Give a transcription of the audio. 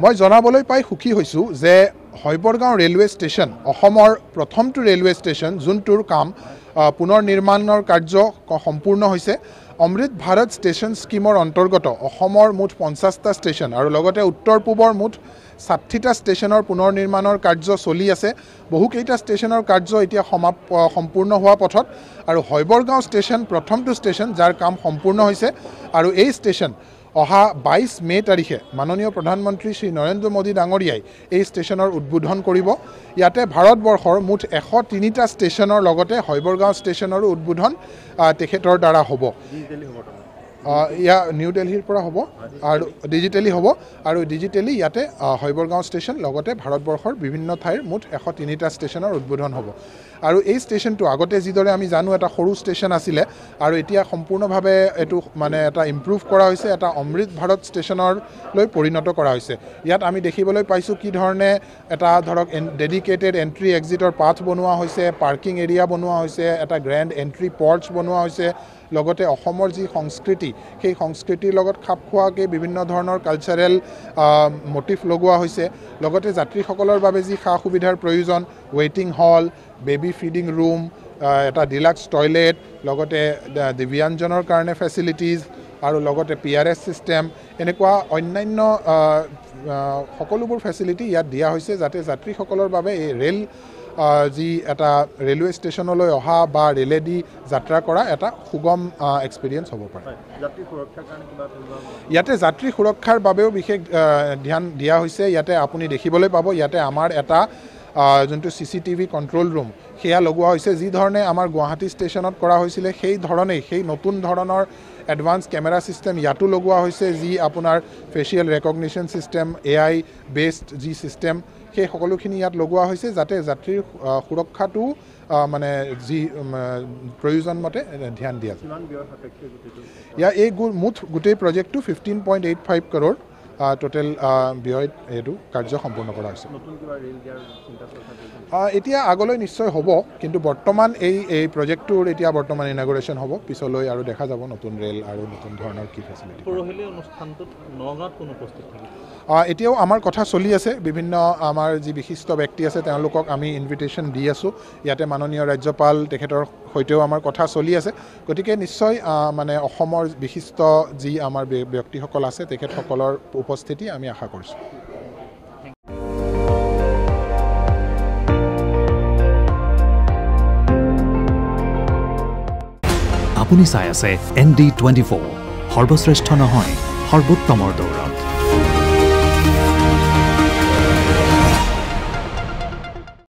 মই জনাবলৈ পাই সুখী হৈছোঁ যে হৈবৰগাঁও ৰেলৱে ষ্টেচন অসমৰ প্ৰথমটো ৰেলৱে ষ্টেচন যোনটোৰ কাম পুনৰ নিৰ্মাণৰ কাৰ্য সম্পূৰ্ণ হৈছে। অমৃত ভাৰত ষ্টেচন স্কিমৰ অন্তৰ্গত অসমৰ মুঠ 50টা ষ্টেচন আৰু লগতে উত্তৰ পূবৰ মুঠ 60টা ষ্টেচনৰ পুনৰ নিৰ্মাণৰ কাৰ্য চলি আছে। বহুকেইটা ষ্টেচনৰ কাৰ্য এতিয়া সম্পূৰ্ণ হোৱা পথত আৰু হৈবৰগাঁও ষ্টেচন প্ৰথমটো ষ্টেচন যাৰ কাম সম্পূৰ্ণ হৈছে আৰু এই ষ্টেচন অহা 22 মে তাৰিখে মাননীয় প্ৰধানমন্ত্ৰী শ্ৰী নৰেন্দ্ৰ মোদী ডাঙৰীয়াই এই ষ্টেচনৰ উদ্বোধন কৰিব। ইয়াতে ভাৰতবৰ্ষৰ মুঠ 103টা ষ্টেচনৰ লগতে হৈবৰগাঁও ষ্টেচনৰো উদ্বোধন তেখেতৰ দ্বাৰা হ'ব। নিউ দিল্লীৰ পৰা হ'ব আৰু ডিজিটেলি হ'ব আৰু ডিজিটেলি ইয়াতে হৈবৰগাঁও ষ্টেচন লগতে ভাৰতবৰ্ষৰ বিভিন্ন ঠাইৰ মুঠ 103টা ষ্টেচনৰ উদ্বোধন হ'ব। আৰু এই ষ্টেচনটো আগতে যিদৰে আমি জানো এটা সৰু ষ্টেচন আছিলে আৰু এতিয়া সম্পূৰ্ণভাৱে এইটো মানে এটা ইম্প্ৰুভ কৰা হৈছে, এটা অমৃত ভাৰত ষ্টেচনলৈ পৰিণত কৰা হৈছে। ইয়াত আমি দেখিবলৈ পাইছোঁ কি ধৰণে এটা ধৰক ডেডিকেটেড এণ্ট্ৰি এক্সিটৰ পাথ বনোৱা হৈছে, পাৰ্কিং এৰিয়া বনোৱা হৈছে, এটা গ্ৰেণ্ড এণ্ট্ৰি পৰ্টছ বনোৱা হৈছে, লগতে অসমৰ যি সংস্কৃতি সেই সংস্কৃতিৰ লগত খাপ খোৱাকৈ বিভিন্ন ধৰণৰ কালচাৰেল মটিভ লগোৱা হৈছে। লগতে যাত্ৰীসকলৰ বাবে যি সা সুবিধাৰ প্ৰয়োজন, ৱেইটিং হল, বেবী ফিডিং ৰুম, এটা ডিলাক্স টয়লেট, লগতে দিব্যাংজনৰ কাৰণে ফেচিলিটিজ আৰু লগতে PRS ছিষ্টেম এনেকুৱা অন্যান্য সকলোবোৰ ফেচিলিটি ইয়াত দিয়া হৈছে যাতে যাত্ৰীসকলৰ বাবে এই ৰেল যি এটা ৰেলৱে ষ্টেচনলৈ অহা বা ৰেলেদি যাত্ৰা কৰা এটা সুগম এক্সপিৰিয়েঞ্চ হ'ব পাৰে। ইয়াতে যাত্ৰী সুৰক্ষাৰ বাবেও বিশেষ ধ্যান দিয়া হৈছে। ইয়াতে আপুনি দেখিবলৈ পাব ইয়াতে আমাৰ এটা যোনটো CCTV কণ্ট্ৰল ৰুম সেয়া লগোৱা হৈছে। যি ধৰণে আমাৰ গুৱাহাটী ষ্টেচনত কৰা হৈছিলে সেই ধৰণেই সেই নতুন ধৰণৰ এডভান্স কেমেৰা ছিষ্টেম ইয়াতো লগোৱা হৈছে, যি আপোনাৰ ফেচিয়েল ৰেকগনিশ্যন ছিষ্টেম AI বেছড যি ছিষ্টেম সেই সকলোখিনি ইয়াত লগোৱা হৈছে যাতে যাত্ৰীৰ সুৰক্ষাটো মানে যি প্ৰয়োজন মতে ধ্যান দিয়া যায়। ইয়াৰ এই মুঠ গোটেই প্ৰজেক্টটো 15.85 কৰোৰ টোটেল ব্যয় এইটো কাৰ্য সম্পূৰ্ণ কৰা হৈছে। এতিয়া আগলৈ নিশ্চয় হ'ব, কিন্তু বৰ্তমান এই প্ৰজেক্টটোৰ এতিয়া বৰ্তমান ইনাগুৰেশ্যন হ'ব, পিছলৈ আৰু দেখা যাব নতুন ৰেল আৰু নতুন ধৰণৰ কি ফেচিলিটি। এতিয়াও আমাৰ কথা চলি আছে, বিভিন্ন আমাৰ যি বিশিষ্ট ব্যক্তি আছে তেওঁলোকক আমি ইনভিটেশ্যন দি আছোঁ। ইয়াতে মাননীয় ৰাজ্যপাল তেখেতৰ সৈতেও আমাৰ কথা চলি আছে। গতিকে নিশ্চয় মানে অসমৰ বিশিষ্ট যি আমাৰ ব্যক্তিসকল আছে তেখেতসকলৰ উপস্থিতি আমি আশা কৰিছোঁ। আপুনি চাই আছে ND24, সৰ্বশ্ৰেষ্ঠ নহয় সৰ্বোত্তমৰ দৌৰত।